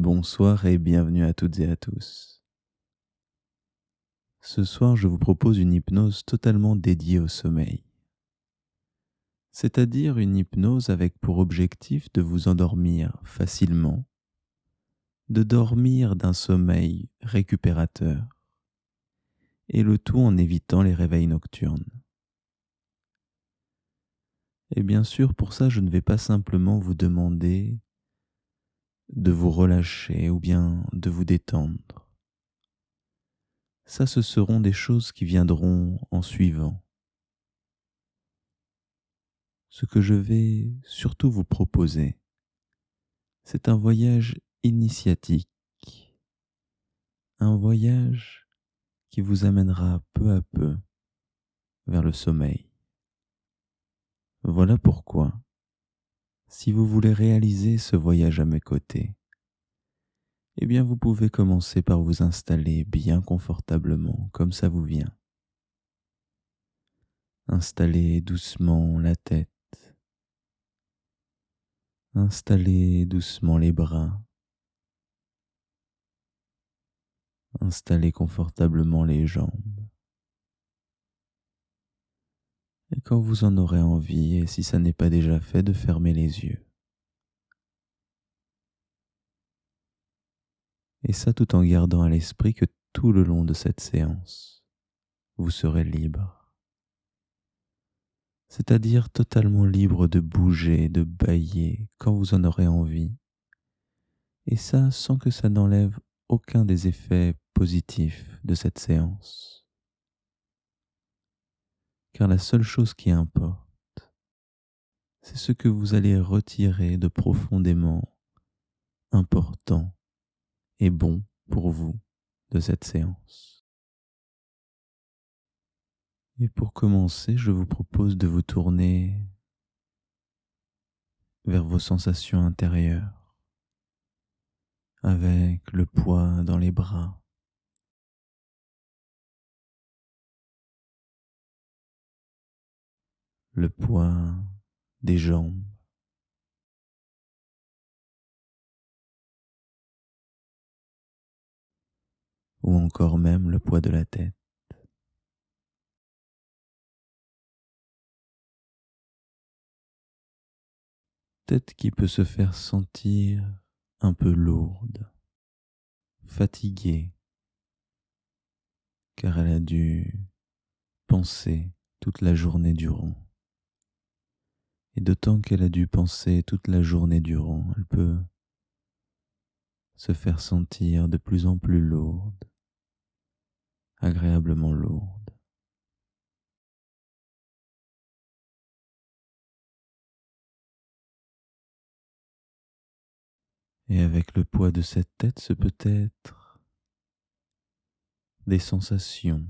Bonsoir et bienvenue à toutes et à tous. Ce soir, je vous propose une hypnose totalement dédiée au sommeil. C'est-à-dire une hypnose avec pour objectif de vous endormir facilement, de dormir d'un sommeil récupérateur, et le tout en évitant les réveils nocturnes. Et bien sûr, pour ça, je ne vais pas simplement vous demander de vous relâcher ou bien de vous détendre. Ça, ce seront des choses qui viendront en suivant. Ce que je vais surtout vous proposer, c'est un voyage initiatique, un voyage qui vous amènera peu à peu vers le sommeil. Voilà pourquoi, si vous voulez réaliser ce voyage à mes côtés, eh bien vous pouvez commencer par vous installer bien confortablement, comme ça vous vient. Installez doucement la tête, installez doucement les bras, installez confortablement les jambes. Et quand vous en aurez envie, et si ça n'est pas déjà fait, de fermer les yeux. Et ça tout en gardant à l'esprit que tout le long de cette séance, vous serez libre. C'est-à-dire totalement libre de bouger, de bâiller quand vous en aurez envie. Et ça sans que ça n'enlève aucun des effets positifs de cette séance. Car la seule chose qui importe, c'est ce que vous allez retirer de profondément important et bon pour vous de cette séance. Et pour commencer, je vous propose de vous tourner vers vos sensations intérieures, avec le poids dans les bras, le poids des jambes, ou encore même le poids de la tête. Tête qui peut se faire sentir un peu lourde, fatiguée, car elle a dû penser toute la journée durant. Et d'autant qu'elle a dû penser toute la journée durant, elle peut se faire sentir de plus en plus lourde, agréablement lourde. Et avec le poids de cette tête, ce peut être des sensations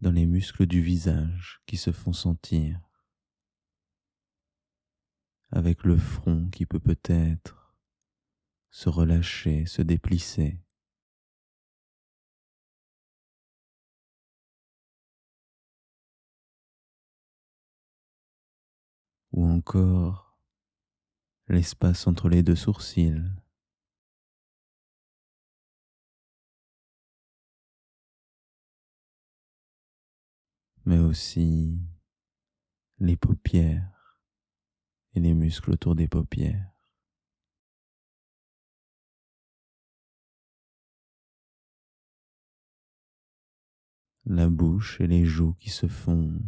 dans les muscles du visage qui se font sentir, avec le front qui peut peut-être se relâcher, se déplisser, ou encore l'espace entre les deux sourcils, mais aussi les paupières et les muscles autour des paupières. La bouche et les joues qui se font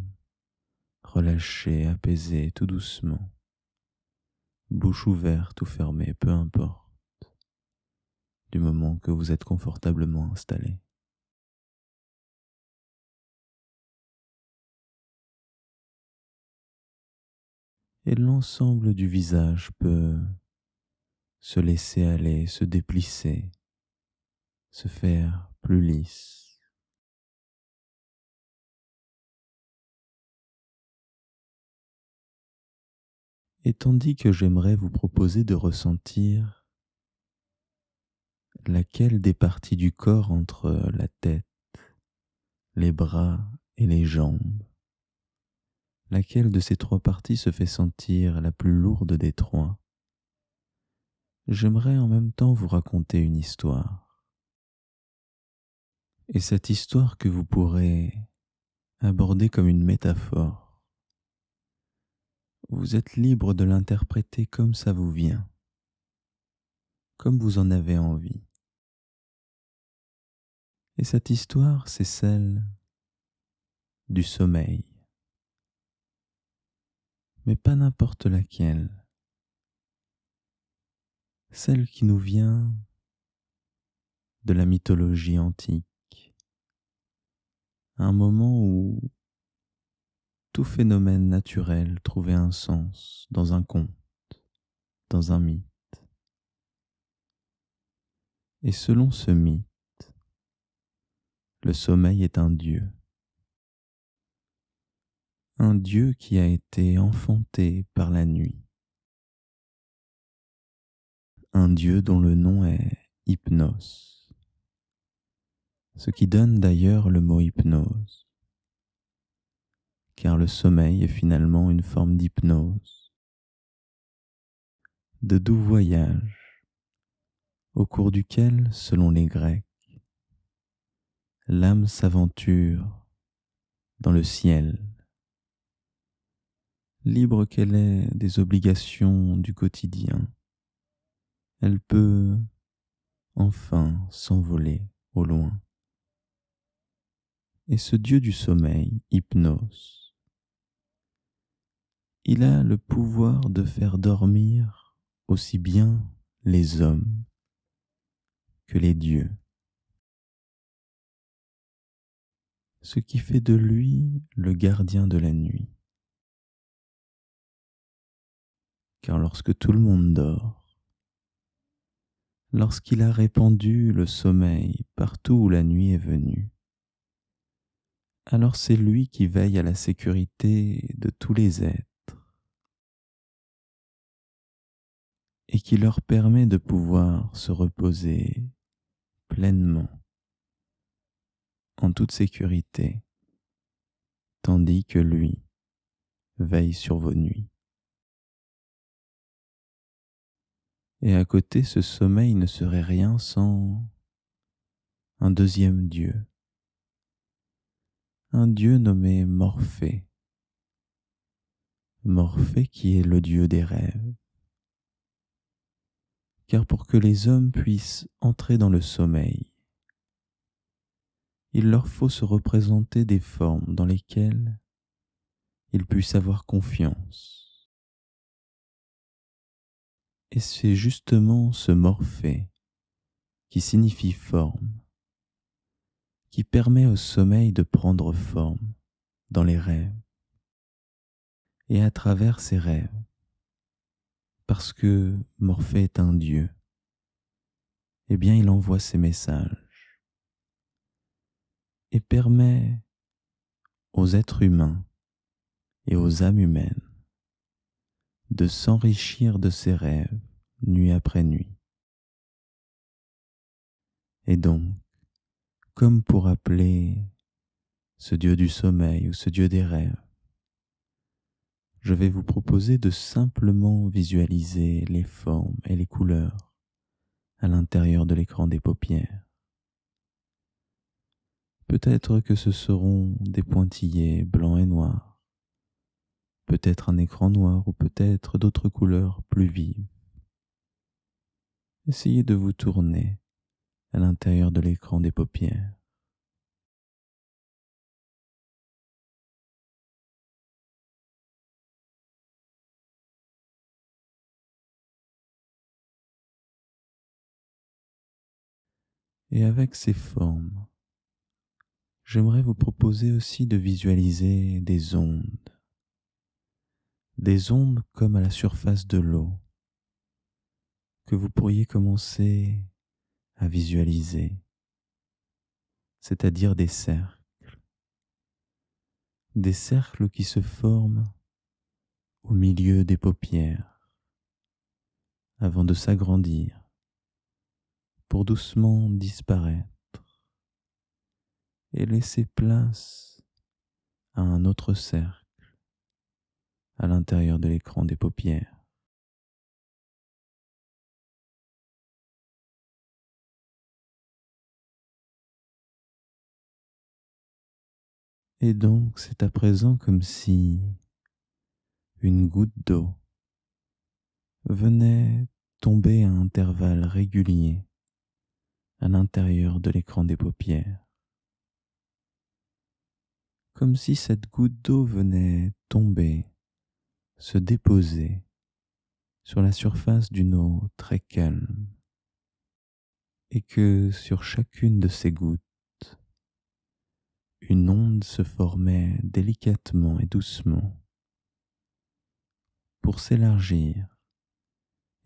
relâcher, apaiser tout doucement, bouche ouverte ou fermée, peu importe, du moment que vous êtes confortablement installé. Et l'ensemble du visage peut se laisser aller, se déplisser, se faire plus lisse. Et tandis que j'aimerais vous proposer de ressentir laquelle des parties du corps entre la tête, les bras et les jambes, laquelle de ces trois parties se fait sentir la plus lourde des trois, j'aimerais en même temps vous raconter une histoire. Et cette histoire que vous pourrez aborder comme une métaphore, vous êtes libre de l'interpréter comme ça vous vient, comme vous en avez envie. Et cette histoire, c'est celle du sommeil, mais pas n'importe laquelle, celle qui nous vient de la mythologie antique, un moment où tout phénomène naturel trouvait un sens dans un conte, dans un mythe. Et selon ce mythe, le sommeil est un dieu qui a été enfanté par la nuit, un dieu dont le nom est Hypnos, ce qui donne d'ailleurs le mot hypnose, car le sommeil est finalement une forme d'hypnose, de doux voyage, au cours duquel, selon les Grecs, l'âme s'aventure dans le ciel, libre qu'elle est des obligations du quotidien. Elle peut enfin s'envoler au loin. Et ce dieu du sommeil, Hypnos, il a le pouvoir de faire dormir aussi bien les hommes que les dieux, ce qui fait de lui le gardien de la nuit. Car lorsque tout le monde dort, lorsqu'il a répandu le sommeil partout où la nuit est venue, alors c'est lui qui veille à la sécurité de tous les êtres et qui leur permet de pouvoir se reposer pleinement, en toute sécurité, tandis que lui veille sur vos nuits. Et à côté, ce sommeil ne serait rien sans un deuxième dieu, un dieu nommé Morphée. Morphée qui est le dieu des rêves. Car pour que les hommes puissent entrer dans le sommeil, il leur faut se représenter des formes dans lesquelles ils puissent avoir confiance. Et c'est justement ce Morphée, qui signifie forme, qui permet au sommeil de prendre forme dans les rêves et à travers ces rêves, parce que Morphée est un dieu, eh bien il envoie ses messages et permet aux êtres humains et aux âmes humaines de s'enrichir de ces rêves nuit après nuit. Et donc, comme pour appeler ce dieu du sommeil ou ce dieu des rêves, je vais vous proposer de simplement visualiser les formes et les couleurs à l'intérieur de l'écran des paupières. Peut-être que ce seront des pointillés blancs et noirs, peut-être un écran noir ou peut-être d'autres couleurs plus vives. Essayez de vous tourner à l'intérieur de l'écran des paupières. Et avec ces formes, j'aimerais vous proposer aussi de visualiser des ondes comme à la surface de l'eau, que vous pourriez commencer à visualiser, c'est-à-dire des cercles qui se forment au milieu des paupières, avant de s'agrandir, pour doucement disparaître et laisser place à un autre cercle à l'intérieur de l'écran des paupières. Et donc c'est à présent comme si une goutte d'eau venait tomber à intervalles réguliers à l'intérieur de l'écran des paupières, comme si cette goutte d'eau venait tomber, se déposer sur la surface d'une eau très calme, et que sur chacune de ces gouttes, une onde se formait délicatement et doucement pour s'élargir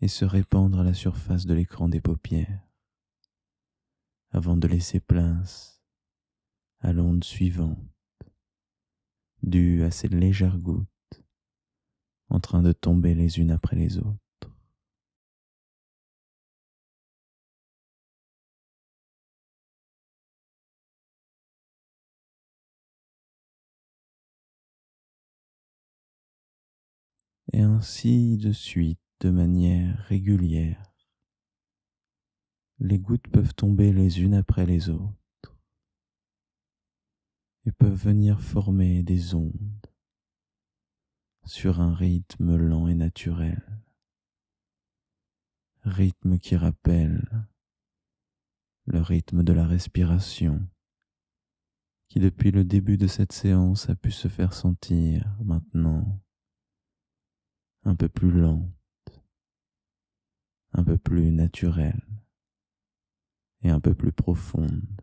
et se répandre à la surface de l'écran des paupières, avant de laisser place à l'onde suivante, due à ces légères gouttes en train de tomber les unes après les autres. Et ainsi de suite, de manière régulière, les gouttes peuvent tomber les unes après les autres et peuvent venir former des ondes sur un rythme lent et naturel, rythme qui rappelle le rythme de la respiration, qui depuis le début de cette séance a pu se faire sentir maintenant un peu plus lent, un peu plus naturel et un peu plus profonde.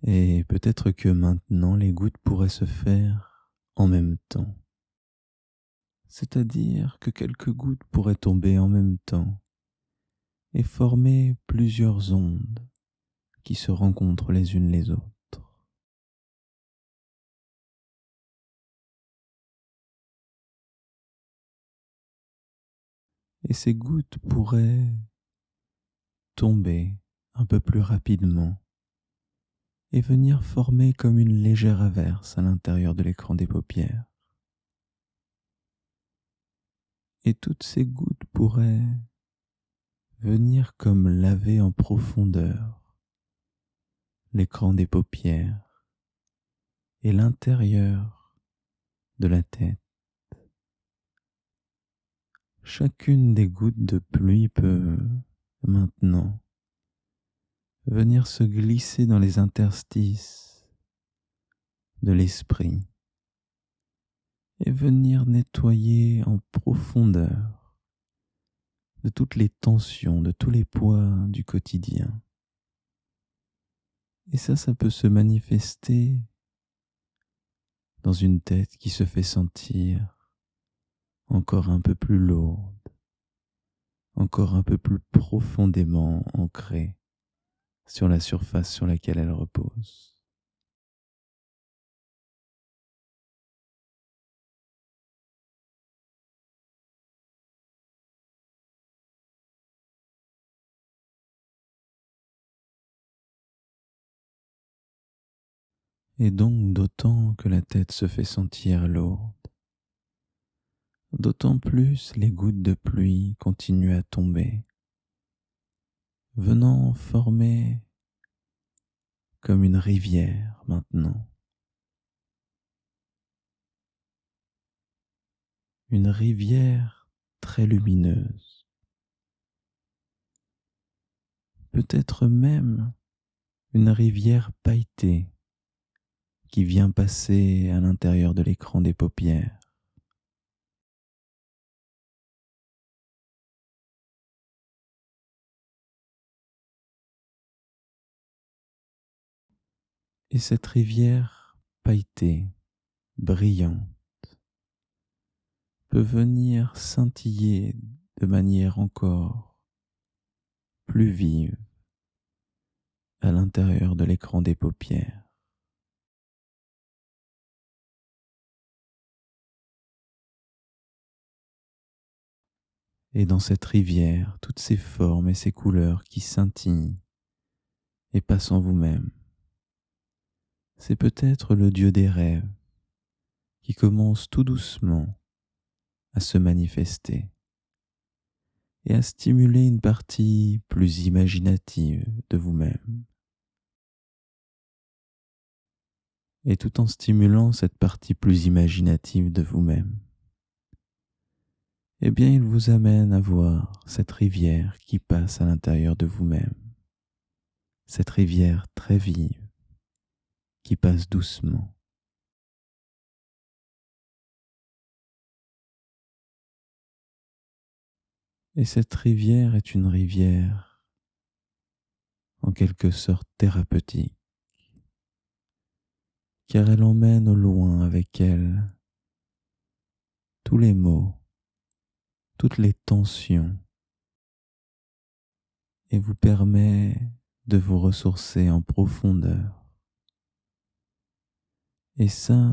Et peut-être que maintenant les gouttes pourraient se faire en même temps. C'est-à-dire que quelques gouttes pourraient tomber en même temps et former plusieurs ondes qui se rencontrent les unes les autres. Et ces gouttes pourraient tomber un peu plus rapidement et venir former comme une légère averse à l'intérieur de l'écran des paupières. Et toutes ces gouttes pourraient venir comme laver en profondeur l'écran des paupières et l'intérieur de la tête. Chacune des gouttes de pluie peut maintenant venir se glisser dans les interstices de l'esprit et venir nettoyer en profondeur de toutes les tensions, de tous les poids du quotidien. Et ça peut se manifester dans une tête qui se fait sentir encore un peu plus lourde, encore un peu plus profondément ancrée sur la surface sur laquelle elle repose. Et donc d'autant que la tête se fait sentir lourde, d'autant plus les gouttes de pluie continuent à tomber, venant former comme une rivière maintenant. Une rivière très lumineuse, peut-être même une rivière pailletée qui vient passer à l'intérieur de l'écran des paupières. Et cette rivière pailletée, brillante, peut venir scintiller de manière encore plus vive à l'intérieur de l'écran des paupières. Et dans cette rivière, toutes ces formes et ces couleurs qui scintillent et passent en vous-même, c'est peut-être le dieu des rêves qui commence tout doucement à se manifester et à stimuler une partie plus imaginative de vous-même. Et tout en stimulant cette partie plus imaginative de vous-même, eh bien, il vous amène à voir cette rivière qui passe à l'intérieur de vous-même, cette rivière très vive qui passe doucement. Et cette rivière est une rivière en quelque sorte thérapeutique, car elle emmène au loin avec elle tous les maux, toutes les tensions, et vous permet de vous ressourcer en profondeur. Et ça,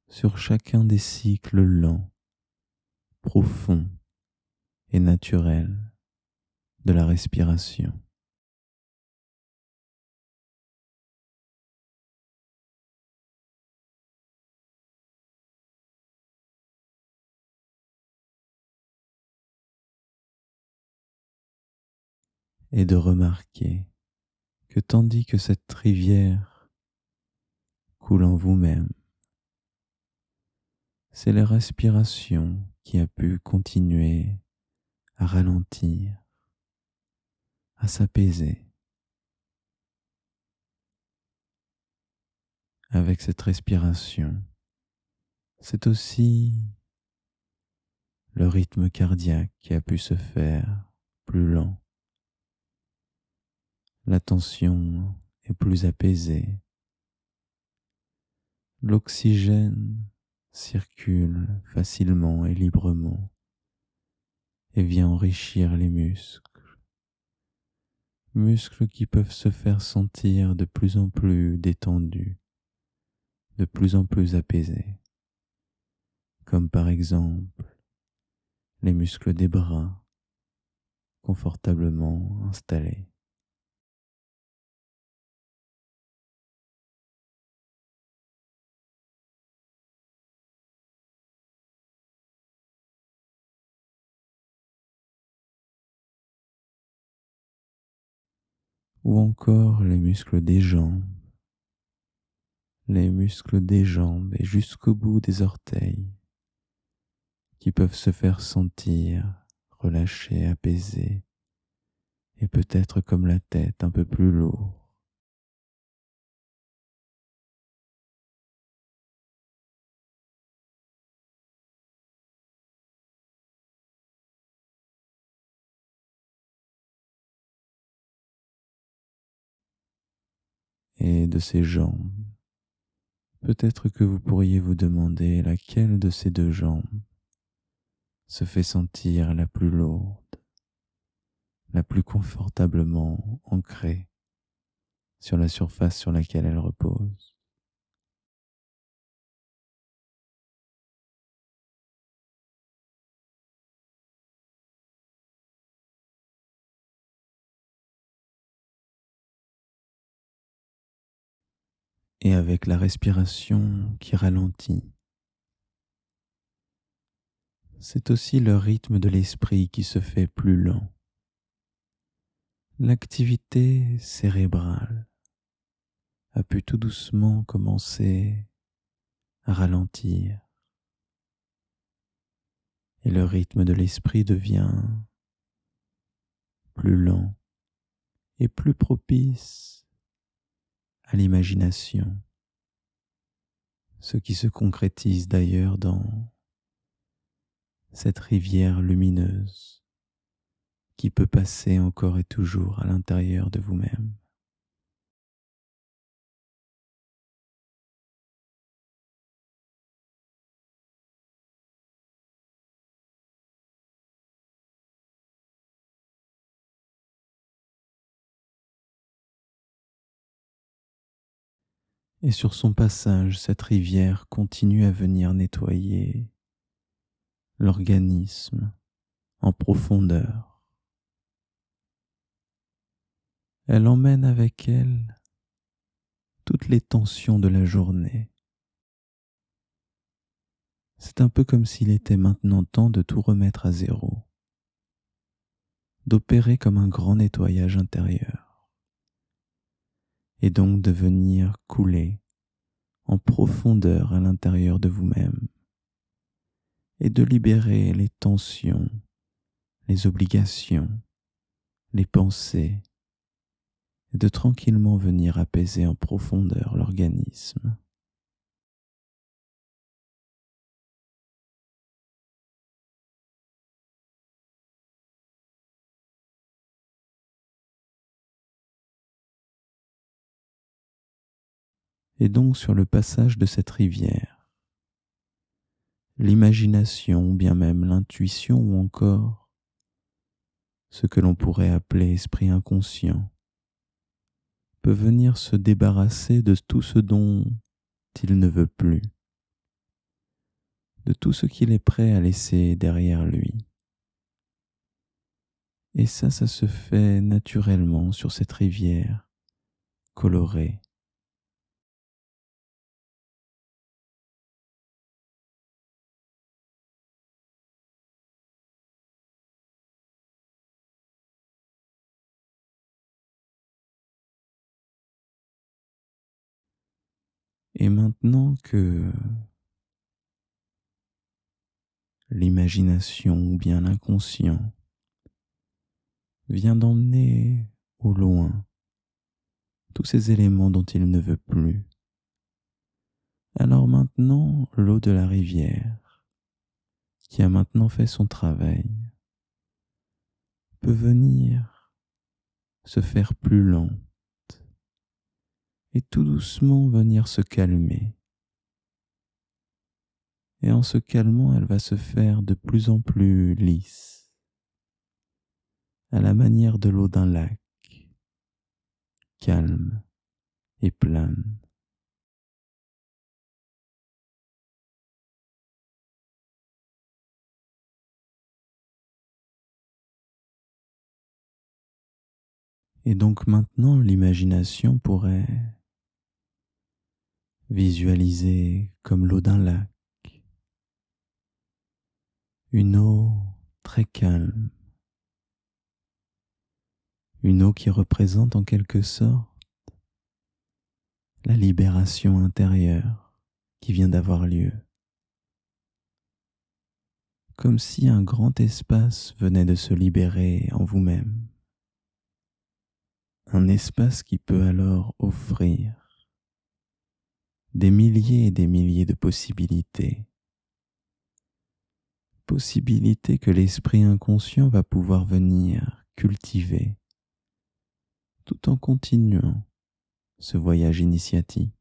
sur chacun des cycles lents, profonds et naturels de la respiration. Et de remarquer que tandis que cette rivière coule en vous-même, c'est la respiration qui a pu continuer à ralentir, à s'apaiser. Avec cette respiration, c'est aussi le rythme cardiaque qui a pu se faire plus lent. La tension est plus apaisée. L'oxygène circule facilement et librement et vient enrichir les muscles. Muscles qui peuvent se faire sentir de plus en plus détendus, de plus en plus apaisés, comme par exemple les muscles des bras confortablement installés. Ou encore les muscles des jambes et jusqu'au bout des orteils qui peuvent se faire sentir relâchés, apaisés et peut-être comme la tête un peu plus lourd. Et de ces jambes, peut-être que vous pourriez vous demander laquelle de ces deux jambes se fait sentir la plus lourde, la plus confortablement ancrée sur la surface sur laquelle elle repose. Et avec la respiration qui ralentit, c'est aussi le rythme de l'esprit qui se fait plus lent. L'activité cérébrale a pu tout doucement commencer à ralentir et le rythme de l'esprit devient plus lent et plus propice à l'imagination, ce qui se concrétise d'ailleurs dans cette rivière lumineuse qui peut passer encore et toujours à l'intérieur de vous-même. Et sur son passage, cette rivière continue à venir nettoyer l'organisme en profondeur. Elle emmène avec elle toutes les tensions de la journée. C'est un peu comme s'il était maintenant temps de tout remettre à zéro, d'opérer comme un grand nettoyage intérieur, et donc de venir couler en profondeur à l'intérieur de vous-même, et de libérer les tensions, les obligations, les pensées, et de tranquillement venir apaiser en profondeur l'organisme. Et donc sur le passage de cette rivière, l'imagination, ou bien même l'intuition, ou encore ce que l'on pourrait appeler esprit inconscient, peut venir se débarrasser de tout ce dont il ne veut plus, de tout ce qu'il est prêt à laisser derrière lui. Et ça se fait naturellement sur cette rivière colorée. Et maintenant que l'imagination ou bien l'inconscient vient d'emmener au loin tous ces éléments dont il ne veut plus, alors maintenant l'eau de la rivière, qui a maintenant fait son travail, peut venir se faire plus lente et tout doucement venir se calmer. Et en se calmant, elle va se faire de plus en plus lisse, à la manière de l'eau d'un lac, calme et plane. Et donc maintenant, l'imagination pourrait visualiser comme l'eau d'un lac, une eau très calme, une eau qui représente en quelque sorte la libération intérieure qui vient d'avoir lieu, comme si un grand espace venait de se libérer en vous-même, un espace qui peut alors offrir des milliers et des milliers de possibilités, possibilités que l'esprit inconscient va pouvoir venir cultiver tout en continuant ce voyage initiatique.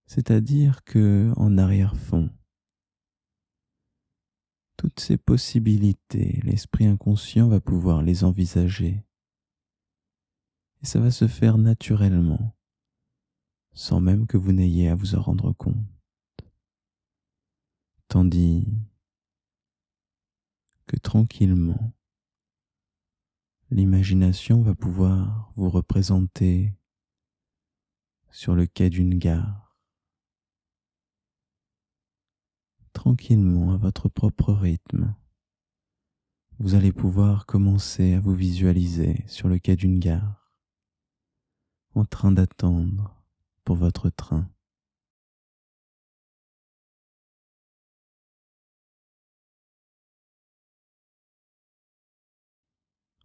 C'est-à-dire que en arrière-fond, toutes ces possibilités, l'esprit inconscient va pouvoir les envisager. Et ça va se faire naturellement, sans même que vous n'ayez à vous en rendre compte. Tandis que tranquillement, l'imagination va pouvoir vous représenter sur le quai d'une gare, tranquillement à votre propre rythme. Vous allez pouvoir commencer à vous visualiser sur le quai d'une gare, en train d'attendre pour votre train.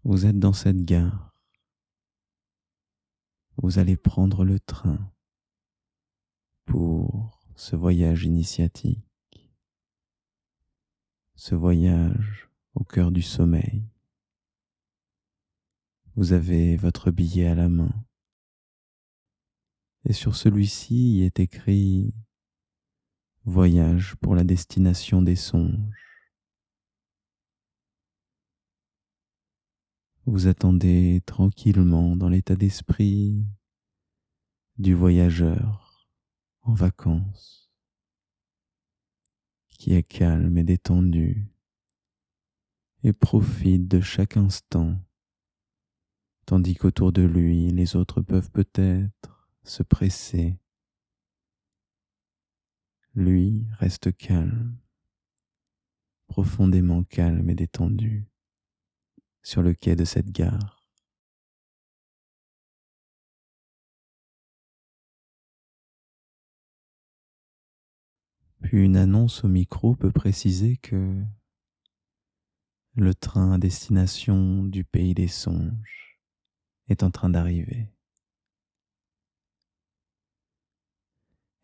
Vous êtes dans cette gare, vous allez prendre le train pour ce voyage initiatique, ce voyage au cœur du sommeil. Vous avez votre billet à la main et sur celui-ci il est écrit Voyage pour la destination des songes. Vous attendez tranquillement dans l'état d'esprit du voyageur en vacances, qui est calme et détendu et profite de chaque instant tandis qu'autour de lui, les autres peuvent peut-être se presser. Lui reste calme, profondément calme et détendu, sur le quai de cette gare. Puis une annonce au micro peut préciser que le train à destination du pays des songes est en train d'arriver.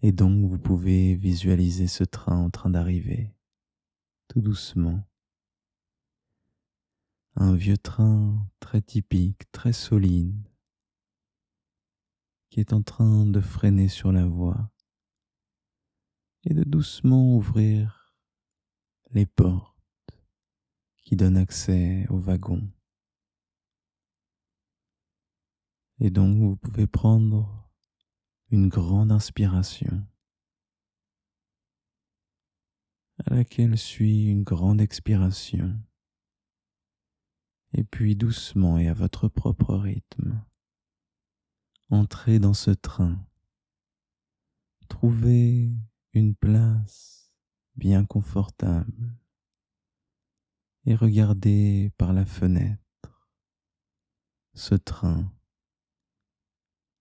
Et donc vous pouvez visualiser ce train en train d'arriver, tout doucement. Un vieux train très typique, très solide, qui est en train de freiner sur la voie et de doucement ouvrir les portes qui donnent accès au wagon. Et donc vous pouvez prendre une grande inspiration à laquelle suit une grande expiration. Et puis doucement et à votre propre rythme, entrez dans ce train. Trouvez une place bien confortable et regardez par la fenêtre ce train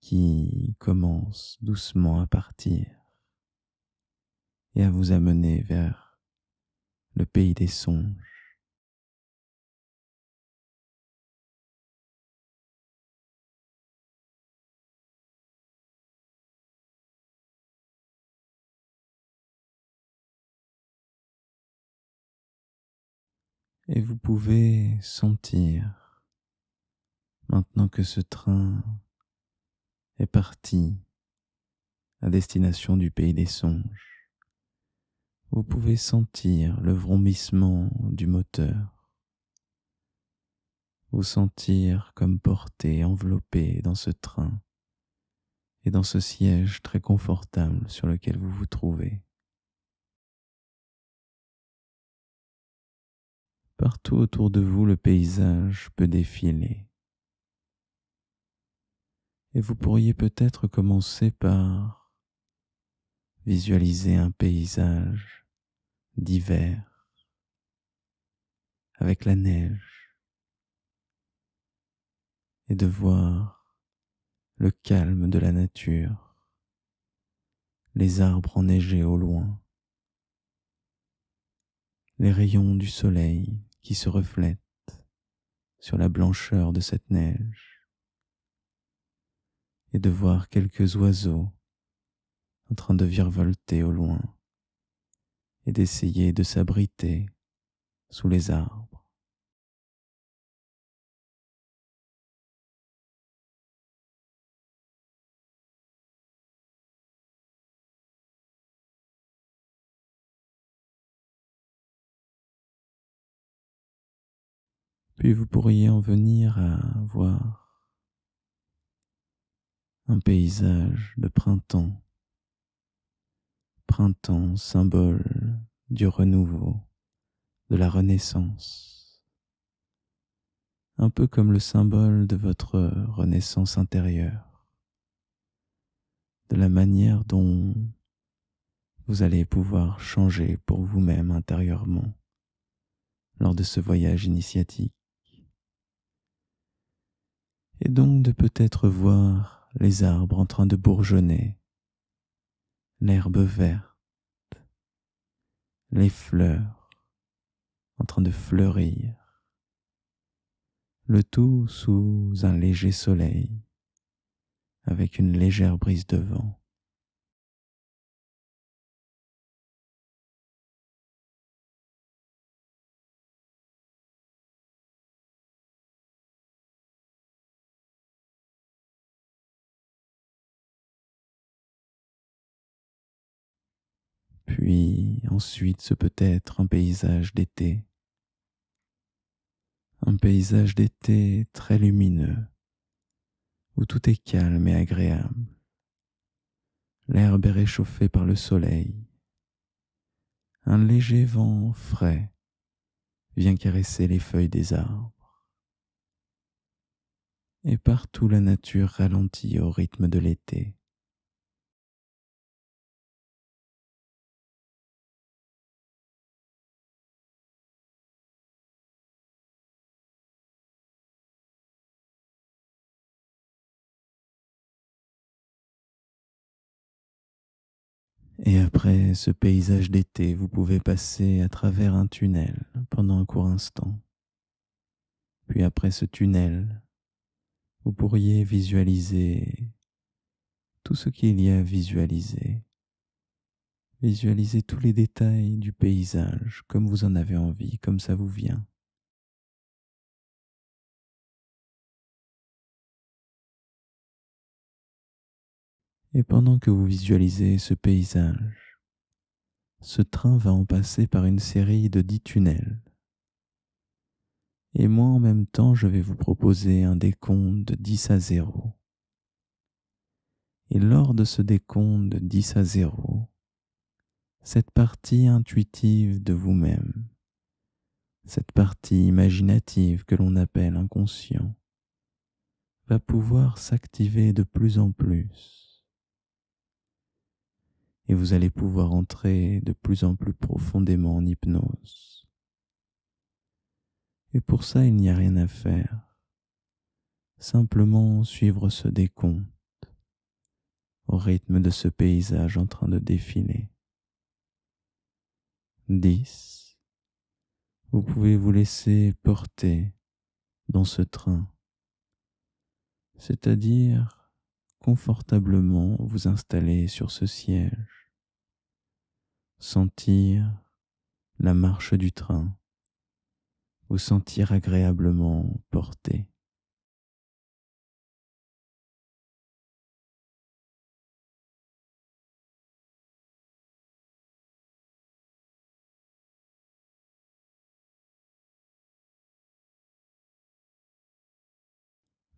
qui commence doucement à partir et à vous amener vers le pays des songes. Et vous pouvez sentir, maintenant que ce train est parti à destination du pays des songes, vous pouvez sentir le vrombissement du moteur, vous sentir comme porté, enveloppé dans ce train et dans ce siège très confortable sur lequel vous vous trouvez. Partout autour de vous, le paysage peut défiler. Et vous pourriez peut-être commencer par visualiser un paysage d'hiver avec la neige et de voir le calme de la nature, les arbres enneigés au loin, les rayons du soleil qui se reflètent sur la blancheur de cette neige et de voir quelques oiseaux en train de virevolter au loin et d'essayer de s'abriter sous les arbres. Puis vous pourriez en venir à voir un paysage de printemps, printemps symbole du renouveau, de la renaissance, un peu comme le symbole de votre renaissance intérieure, de la manière dont vous allez pouvoir changer pour vous-même intérieurement lors de ce voyage initiatique. Et donc de peut-être voir les arbres en train de bourgeonner, l'herbe verte, les fleurs en train de fleurir, le tout sous un léger soleil avec une légère brise de vent. Puis ensuite ce peut être un paysage d'été très lumineux, où tout est calme et agréable. L'herbe est réchauffée par le soleil. Un léger vent frais vient caresser les feuilles des arbres. et partout la nature ralentit au rythme de l'été. Et après ce paysage d'été, vous pouvez passer à travers un tunnel pendant un court instant. Puis après ce tunnel, vous pourriez visualiser tout ce qu'il y a à visualiser. Visualisez tous les détails du paysage comme vous en avez envie, comme ça vous vient. Et pendant que vous visualisez ce paysage, ce train va en passer par une série de 10 tunnels. Et moi, en même temps, je vais vous proposer un décompte de 10 à 0. Et lors de ce décompte de 10 à 0, cette partie intuitive de vous-même, cette partie imaginative que l'on appelle inconscient, va pouvoir s'activer de plus en plus. Et vous allez pouvoir entrer de plus en plus profondément en hypnose. Et pour ça, il n'y a rien à faire. Simplement suivre ce décompte au rythme de ce paysage en train de défiler. 10. Vous pouvez vous laisser porter dans ce train, c'est-à-dire confortablement vous installer sur ce siège, sentir la marche du train, vous sentir agréablement porté.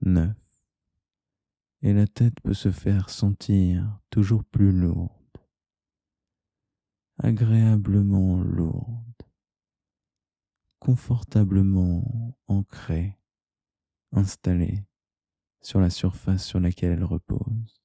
9. Et la tête peut se faire sentir toujours plus lourde, agréablement lourde, confortablement ancrée, installée sur la surface sur laquelle elle repose.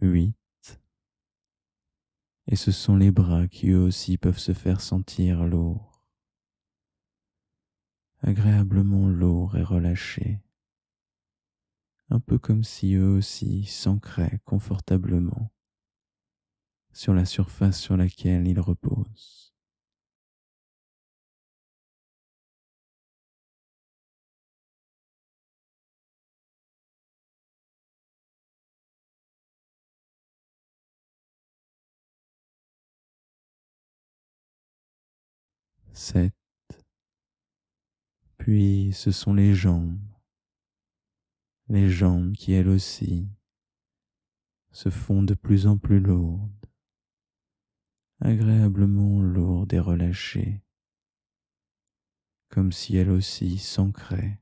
8. Et ce sont les bras qui eux aussi peuvent se faire sentir lourds, agréablement lourds et relâchés, un peu comme si eux aussi s'ancraient confortablement sur la surface sur laquelle ils reposent. 7. Puis ce sont les jambes qui elles aussi se font de plus en plus lourdes, agréablement lourdes et relâchées, comme si elles aussi s'ancraient,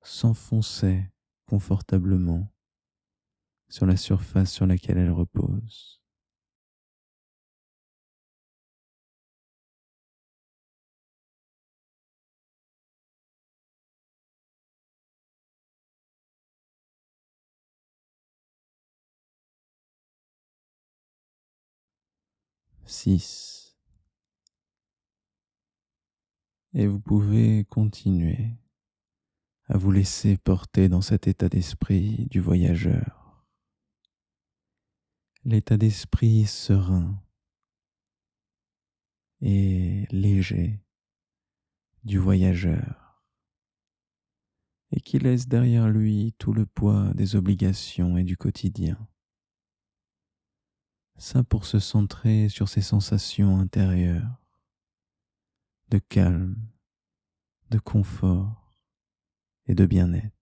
s'enfonçaient confortablement sur la surface sur laquelle elles reposent. 6. Et vous pouvez continuer à vous laisser porter dans cet état d'esprit du voyageur, l'état d'esprit serein et léger du voyageur, et qui laisse derrière lui tout le poids des obligations et du quotidien. Ça pour se centrer sur ses sensations intérieures de calme, de confort et de bien-être.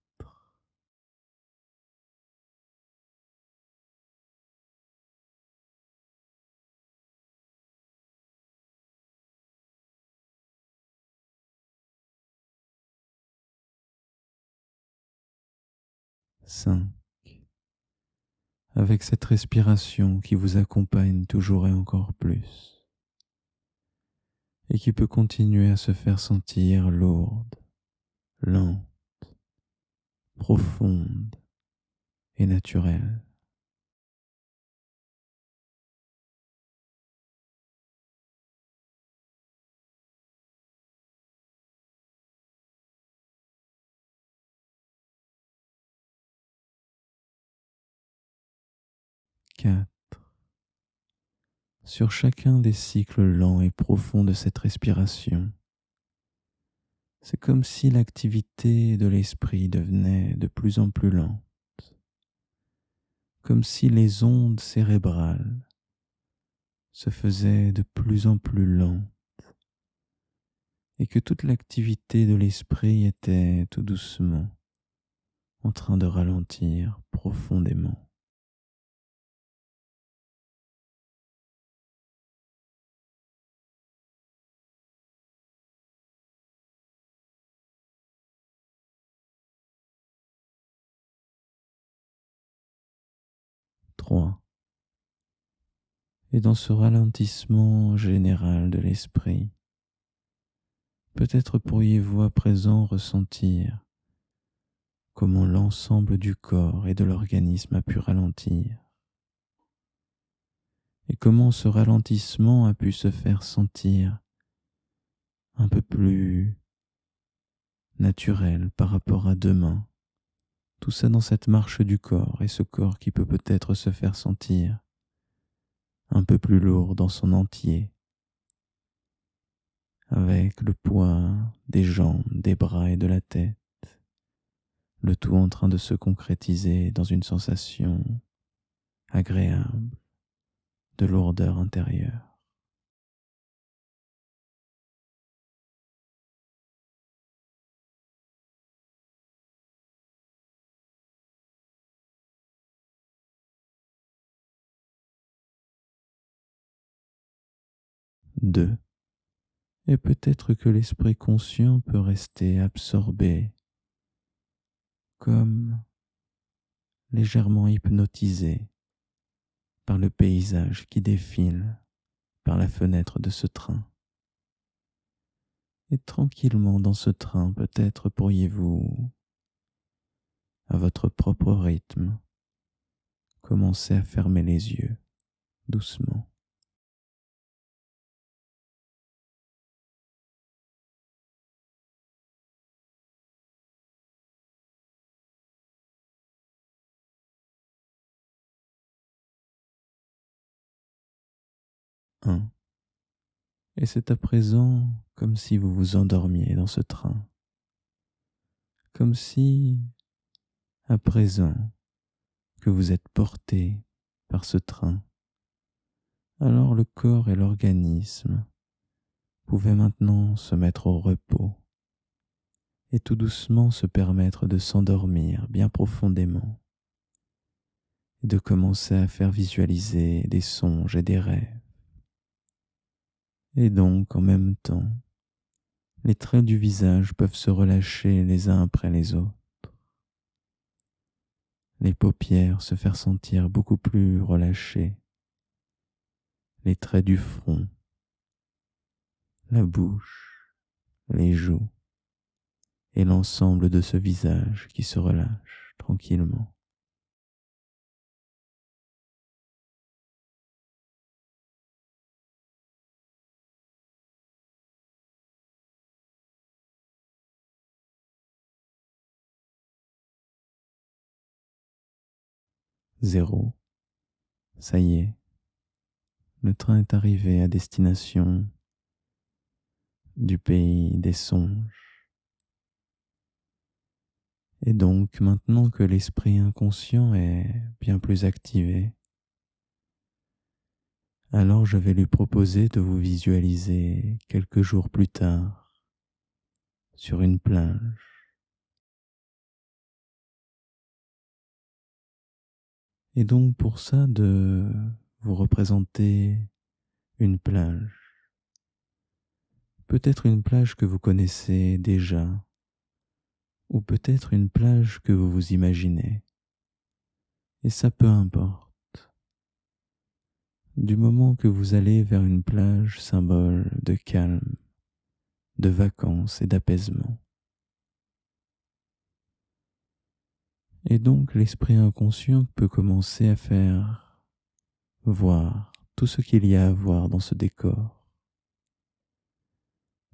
5. Avec cette respiration qui vous accompagne toujours et encore plus, et qui peut continuer à se faire sentir lourde, lente, profonde et naturelle. 4. Sur chacun des cycles lents et profonds de cette respiration, c'est comme si l'activité de l'esprit devenait de plus en plus lente, comme si les ondes cérébrales se faisaient de plus en plus lentes et que toute l'activité de l'esprit était tout doucement en train de ralentir profondément. 3. Et dans ce ralentissement général de l'esprit, peut-être pourriez-vous à présent ressentir comment l'ensemble du corps et de l'organisme a pu ralentir, et comment ce ralentissement a pu se faire sentir un peu plus naturel par rapport à demain. Tout ça dans cette marche du corps, et ce corps qui peut peut-être se faire sentir un peu plus lourd dans son entier, avec le poids des jambes, des bras et de la tête, le tout en train de se concrétiser dans une sensation agréable de lourdeur intérieure. 2. Et peut-être que l'esprit conscient peut rester absorbé, comme légèrement hypnotisé par le paysage qui défile par la fenêtre de ce train. Et tranquillement dans ce train, peut-être pourriez-vous, à votre propre rythme, commencer à fermer les yeux doucement. 1. Et c'est à présent comme si vous vous endormiez dans ce train, comme si, à présent, que vous êtes porté par ce train, alors le corps et l'organisme pouvaient maintenant se mettre au repos et tout doucement se permettre de s'endormir bien profondément et de commencer à faire visualiser des songes et des rêves. Et donc, en même temps, les traits du visage peuvent se relâcher les uns après les autres, les paupières se faire sentir beaucoup plus relâchées, les traits du front, la bouche, les joues et l'ensemble de ce visage qui se relâche tranquillement. 0. Ça y est, le train est arrivé à destination du pays des songes. Et donc, maintenant que l'esprit inconscient est bien plus activé, alors je vais lui proposer de vous visualiser quelques jours plus tard sur une plage. Et donc pour ça, de vous représenter une plage. Peut-être une plage que vous connaissez déjà, ou peut-être une plage que vous vous imaginez. Et ça peu importe. Du moment que vous allez vers une plage symbole de calme, de vacances et d'apaisement. Et donc l'esprit inconscient peut commencer à faire voir tout ce qu'il y a à voir dans ce décor,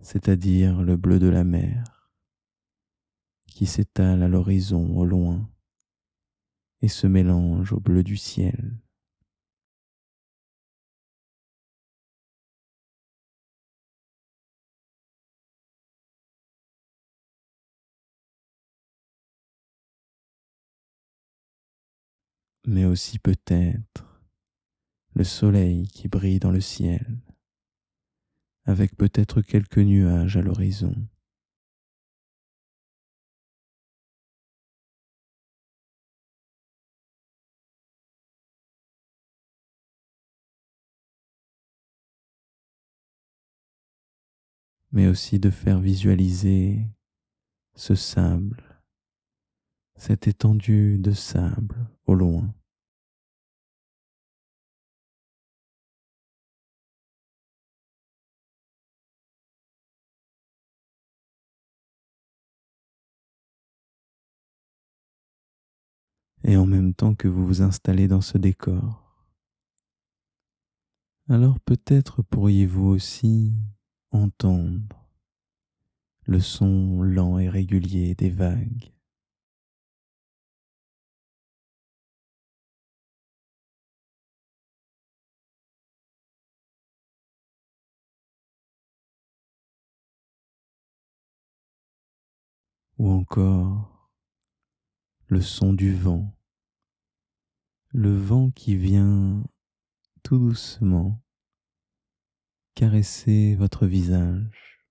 c'est-à-dire le bleu de la mer qui s'étale à l'horizon au loin et se mélange au bleu du ciel. Mais aussi peut-être le soleil qui brille dans le ciel, avec peut-être quelques nuages à l'horizon. Mais aussi de faire visualiser ce sable, cette étendue de sable au loin. Et en même temps que vous vous installez dans ce décor, alors peut-être pourriez-vous aussi entendre le son lent et régulier des vagues. Ou encore le son du vent, le vent qui vient tout doucement caresser votre visage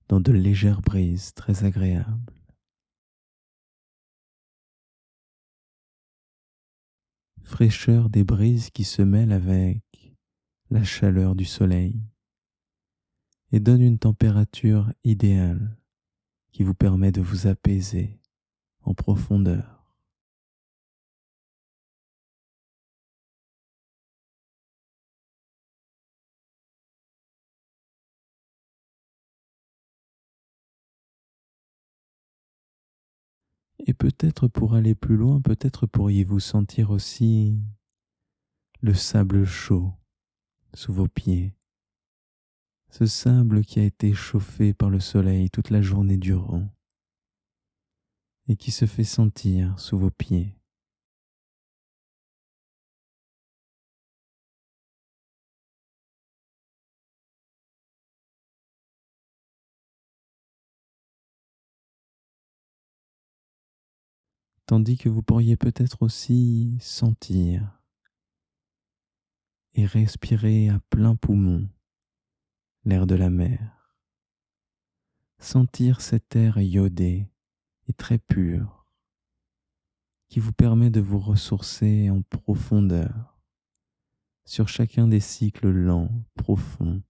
dans de légères brises très agréables. Fraîcheur des brises qui se mêlent avec la chaleur du soleil et donne une température idéale qui vous permet de vous apaiser en profondeur. Et peut-être pour aller plus loin, peut-être pourriez-vous sentir aussi le sable chaud sous vos pieds. Ce sable qui a été chauffé par le soleil toute la journée durant et qui se fait sentir sous vos pieds. Tandis que vous pourriez peut-être aussi sentir et respirer à plein poumon l'air de la mer. Sentir cet air iodé et très pur qui vous permet de vous ressourcer en profondeur sur chacun des cycles lents, profonds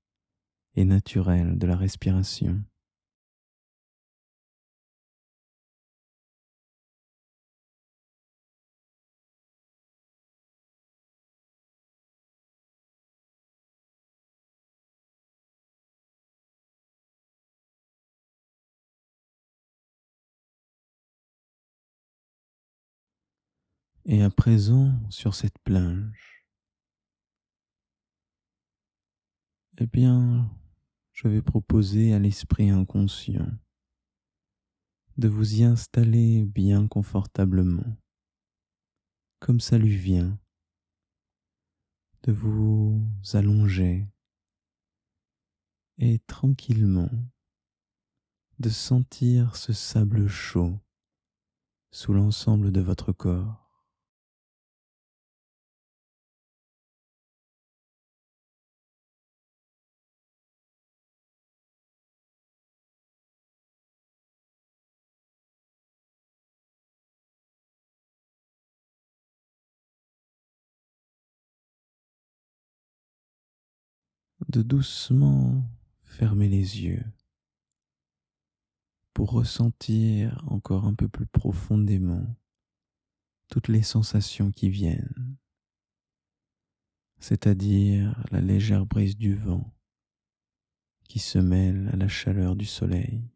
et naturels de la respiration. Et à présent, sur cette plage, eh bien, je vais proposer à l'esprit inconscient de vous y installer bien confortablement, comme ça lui vient, de vous allonger et tranquillement de sentir ce sable chaud sous l'ensemble de votre corps. De doucement fermer les yeux pour ressentir encore un peu plus profondément toutes les sensations qui viennent, c'est-à-dire la légère brise du vent qui se mêle à la chaleur du soleil.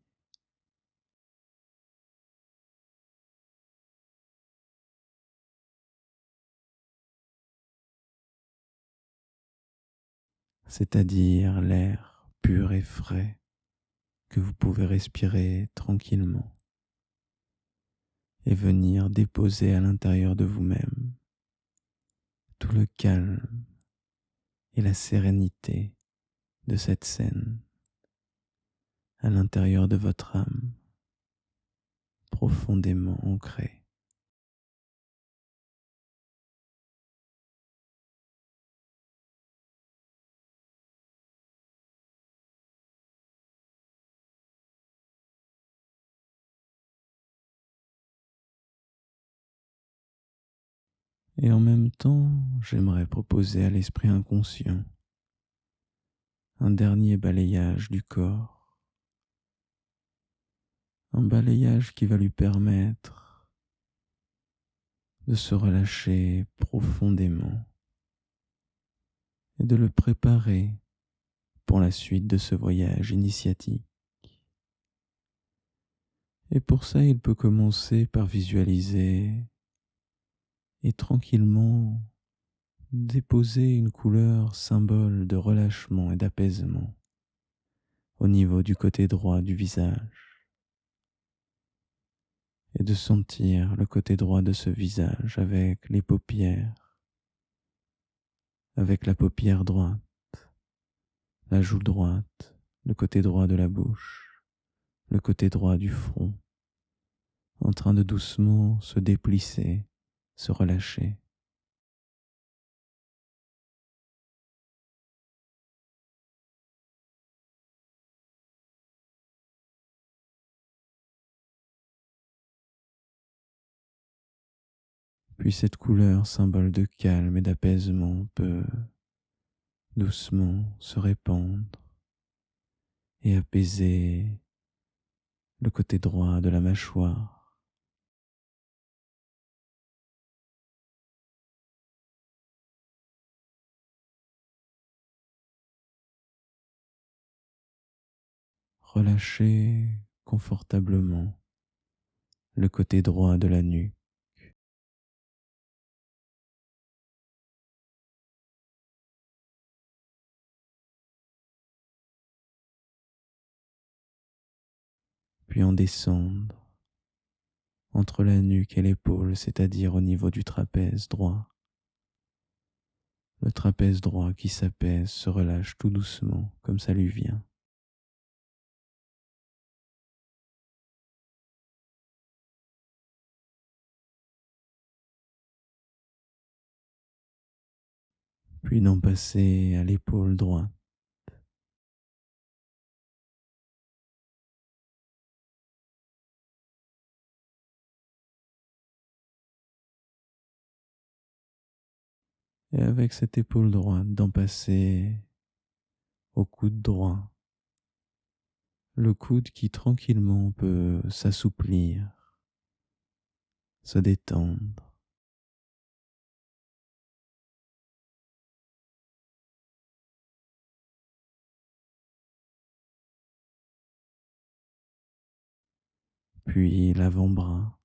C'est-à-dire l'air pur et frais que vous pouvez respirer tranquillement et venir déposer à l'intérieur de vous-même tout le calme et la sérénité de cette scène à l'intérieur de votre âme, profondément ancrée. Et en même temps, j'aimerais proposer à l'esprit inconscient un dernier balayage du corps, un balayage qui va lui permettre de se relâcher profondément et de le préparer pour la suite de ce voyage initiatique. Et pour ça, il peut commencer par visualiser et tranquillement déposer une couleur symbole de relâchement et d'apaisement au niveau du côté droit du visage et de sentir le côté droit de ce visage avec les paupières, avec la paupière droite, la joue droite, le côté droit de la bouche, le côté droit du front, en train de doucement se déplisser, se relâcher. Puis cette couleur, symbole de calme et d'apaisement, peut doucement se répandre et apaiser le côté droit de la mâchoire, relâcher confortablement le côté droit de la nuque, puis en descendre entre la nuque et l'épaule, c'est-à-dire au niveau du trapèze droit. Le trapèze droit qui s'apaise, se relâche tout doucement, comme ça lui vient. Puis d'en passer à l'épaule droite, et avec cette épaule droite, d'en passer au coude droit, le coude qui tranquillement peut s'assouplir, se détendre, puis l'avant-bras,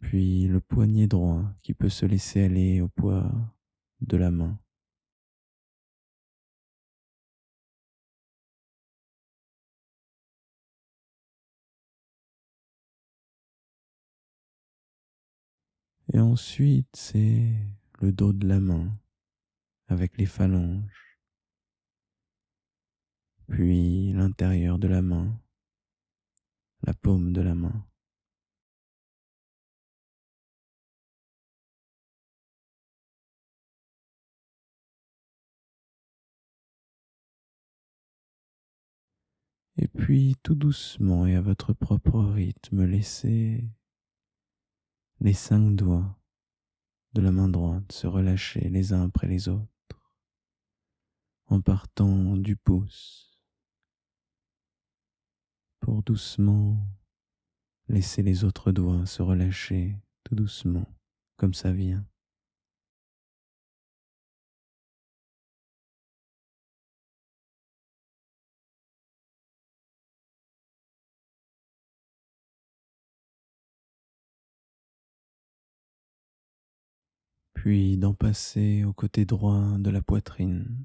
puis le poignet droit qui peut se laisser aller au poids de la main. Et ensuite, c'est le dos de la main avec les phalanges, puis l'intérieur de la main, la paume de la main. Et puis tout doucement et à votre propre rythme, laissez les 5 doigts de la main droite se relâcher les uns après les autres. en partant du pouce pour doucement laisser les autres doigts se relâcher tout doucement comme ça vient. Puis d'en passer au côté droit de la poitrine,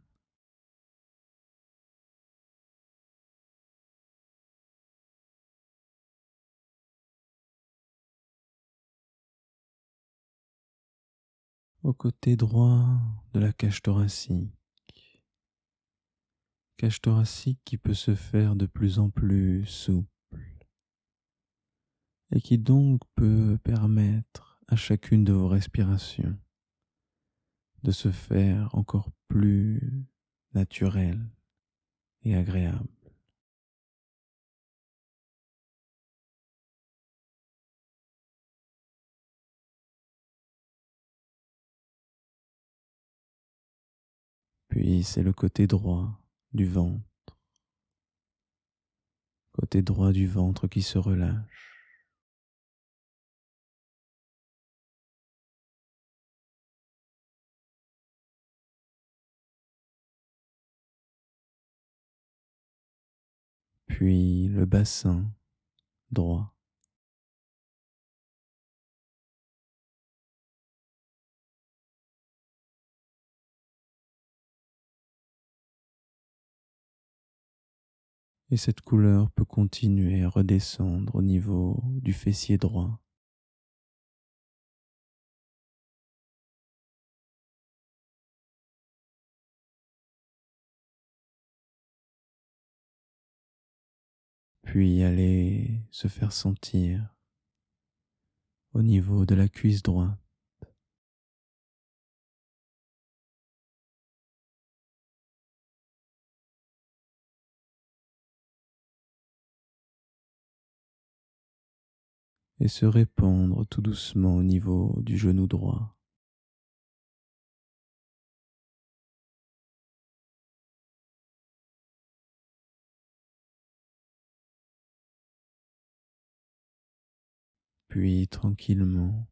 au côté droit de la cage thoracique qui peut se faire de plus en plus souple et qui donc peut permettre à chacune de vos respirations de se faire encore plus naturelle et agréable. Puis c'est le côté droit du ventre, côté droit du ventre qui se relâche. Puis le bassin droit. Et cette couleur peut continuer à redescendre au niveau du fessier droit. Puis aller se faire sentir au niveau de la cuisse droite. Et se répandre tout doucement au niveau du genou droit. Puis tranquillement,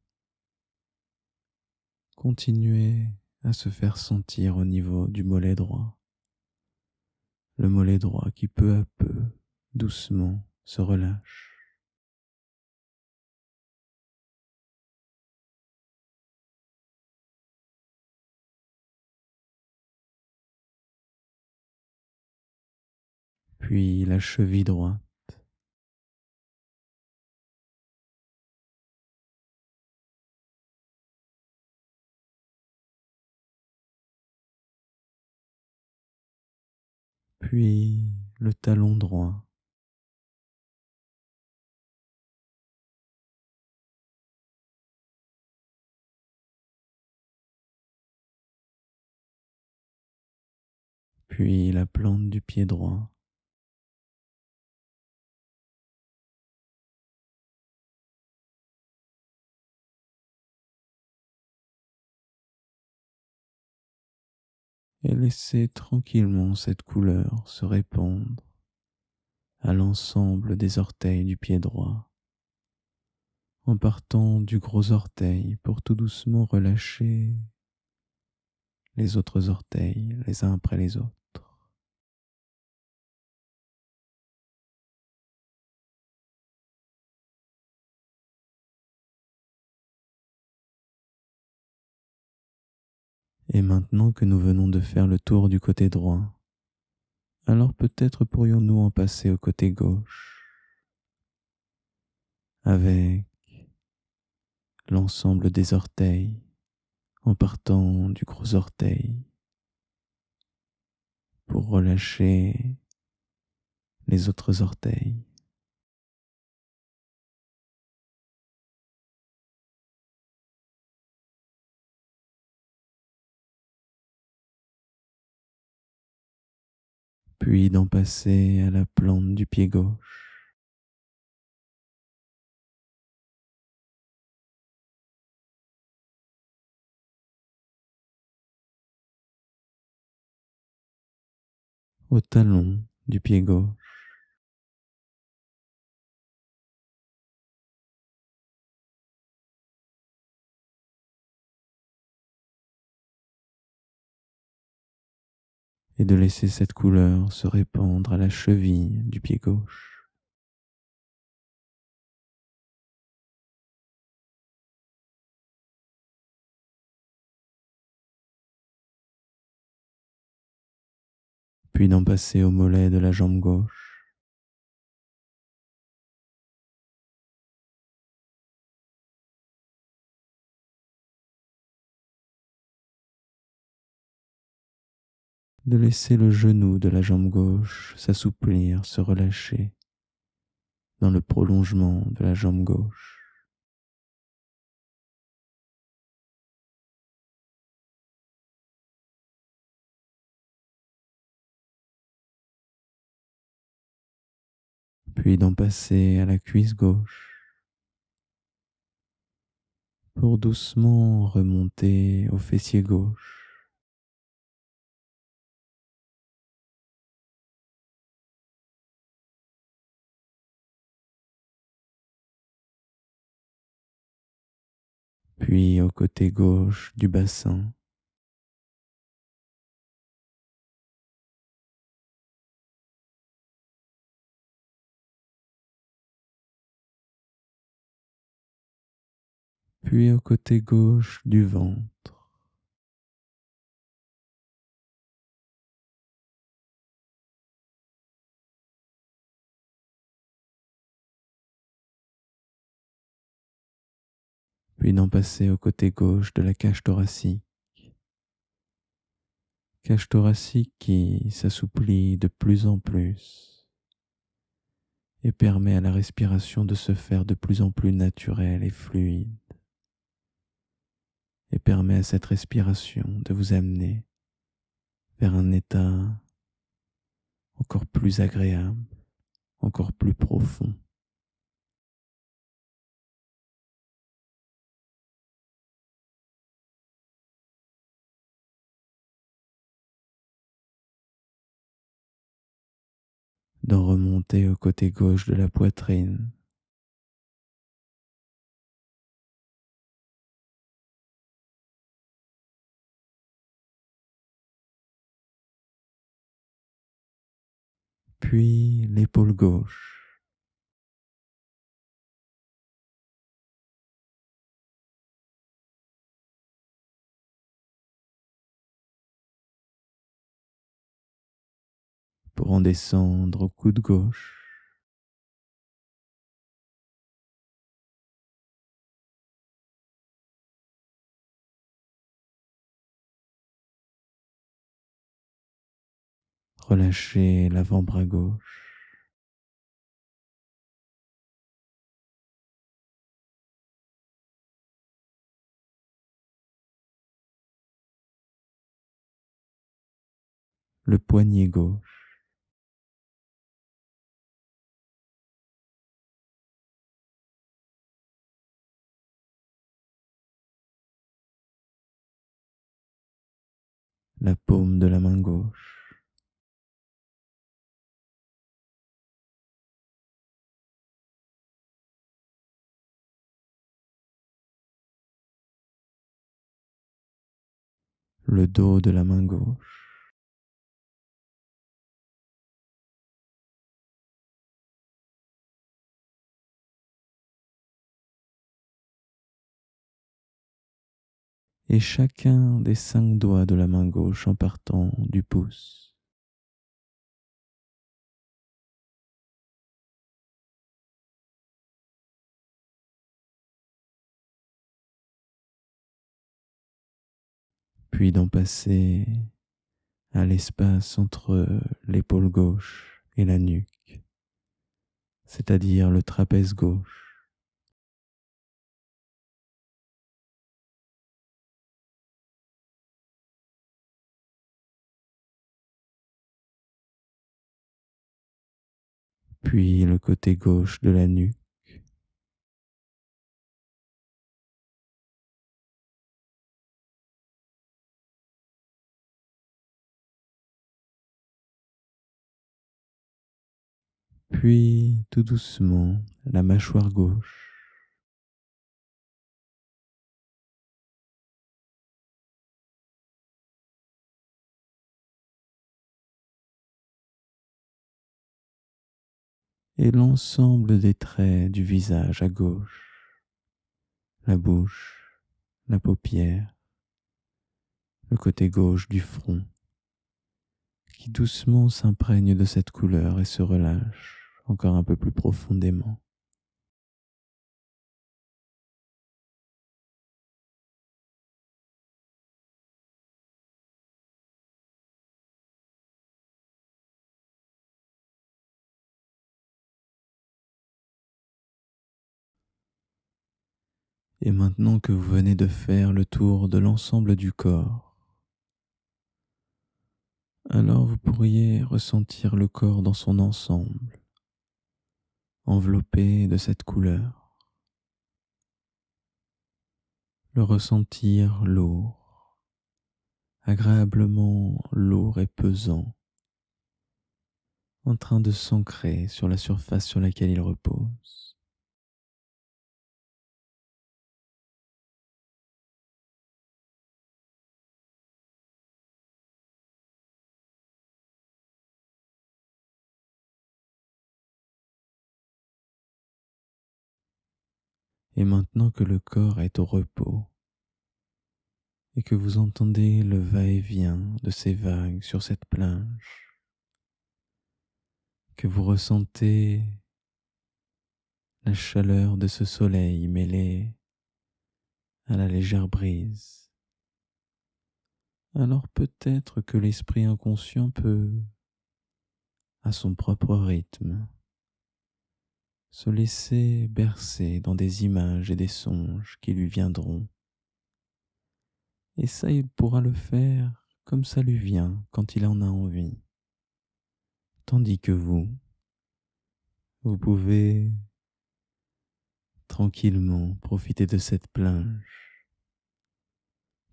continuer à se faire sentir au niveau du mollet droit. Le mollet droit qui peu à peu, doucement, se relâche. Puis la cheville droite. Puis le talon droit. Puis la plante du pied droit. Et laissez tranquillement cette couleur se répandre à l'ensemble des orteils du pied droit, en partant du gros orteil pour tout doucement relâcher les autres orteils les uns après les autres. Et maintenant que nous venons de faire le tour du côté droit, alors peut-être pourrions-nous en passer au côté gauche, avec l'ensemble des orteils, en partant du gros orteil, pour relâcher les autres orteils. Puis d'en passer à la plante du pied gauche, au talon du pied gauche. Et de laisser cette couleur se répandre à la cheville du pied gauche. Puis d'en passer au mollet de la jambe gauche. De laisser le genou de la jambe gauche s'assouplir, se relâcher dans le prolongement de la jambe gauche. Puis d'en passer à la cuisse gauche pour doucement remonter au fessier gauche. Puis au côté gauche du bassin. Puis au côté gauche du ventre. Puis d'en passer au côté gauche de la cage thoracique. Cage thoracique qui s'assouplit de plus en plus et permet à la respiration de se faire de plus en plus naturelle et fluide, et permet à cette respiration de vous amener vers un état encore plus agréable, encore plus profond. D'en remonter au côté gauche de la poitrine, puis l'épaule gauche, pour en descendre au coude gauche, relâcher l'avant-bras gauche, le poignet gauche, la paume de la main gauche, le dos de la main gauche, et chacun des 5 doigts de la main gauche en partant du pouce. Puis d'en passer à l'espace entre l'épaule gauche et la nuque, c'est-à-dire le trapèze gauche. Puis le côté gauche de la nuque, Puis, tout doucement, la mâchoire gauche. Et l'ensemble des traits du visage à gauche, la bouche, la paupière, le côté gauche du front, qui doucement s'imprègne de cette couleur et se relâche encore un peu plus profondément. Et maintenant que vous venez de faire le tour de l'ensemble du corps, alors vous pourriez ressentir le corps dans son ensemble, enveloppé de cette couleur, le ressentir lourd, agréablement lourd et pesant, en train de s'ancrer sur la surface sur laquelle il repose. Et maintenant que le corps est au repos et que vous entendez le va-et-vient de ces vagues sur cette plage, que vous ressentez la chaleur de ce soleil mêlée à la légère brise, alors peut-être que l'esprit inconscient peut, à son propre rythme, se laisser bercer dans des images et des songes qui lui viendront. Et ça, il pourra le faire comme ça lui vient quand il en a envie. Tandis que vous pouvez tranquillement profiter de cette plage,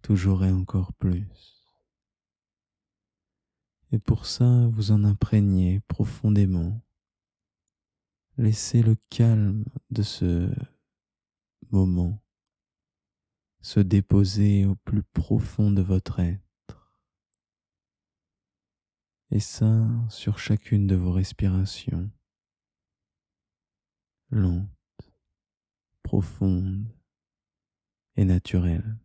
toujours et encore plus. Et pour ça, vous en imprégnez profondément. Laissez le calme de ce moment se déposer au plus profond de votre être. Et ça, sur chacune de vos respirations, lentes, profondes et naturelles.